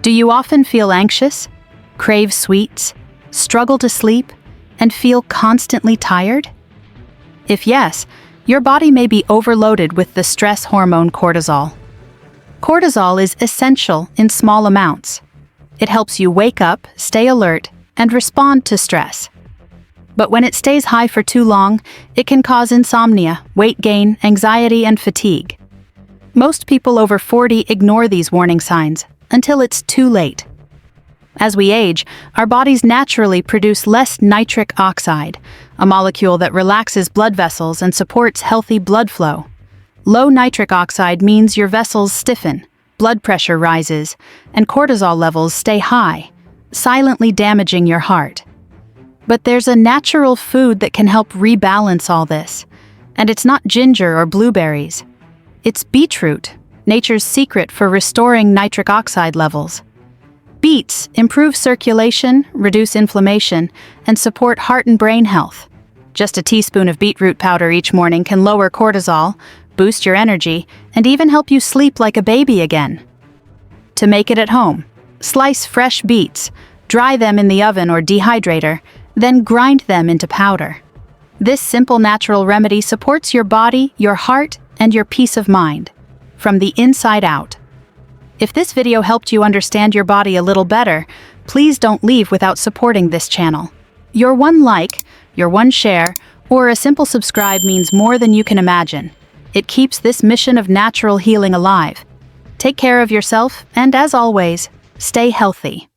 Do you often feel anxious, crave sweets, struggle to sleep, and feel constantly tired? If yes, your body may be overloaded with the stress hormone cortisol. Cortisol is essential in small amounts. It helps you wake up, stay alert, and respond to stress. But when it stays high for too long, it can cause insomnia, weight gain, anxiety, and fatigue. Most people over 40 ignore these warning signs until it's too late. As we age, our bodies naturally produce less nitric oxide, a molecule that relaxes blood vessels and supports healthy blood flow. Low nitric oxide means your vessels stiffen, blood pressure rises, and cortisol levels stay high, silently damaging your heart. But there's a natural food that can help rebalance all this, and it's not ginger or blueberries. It's beetroot, nature's secret for restoring nitric oxide levels. Beets improve circulation, reduce inflammation, and support heart and brain health. Just a teaspoon of beetroot powder each morning can lower cortisol, boost your energy, and even help you sleep like a baby again. To make it at home, slice fresh beets, dry them in the oven or dehydrator, then grind them into powder. This simple natural remedy supports your body, your heart, and your peace of mind, from the inside out. If this video helped you understand your body a little better, please don't leave without supporting this channel. Your one like, your one share, or a simple subscribe means more than you can imagine. It keeps this mission of natural healing alive. Take care of yourself, and as always, stay healthy.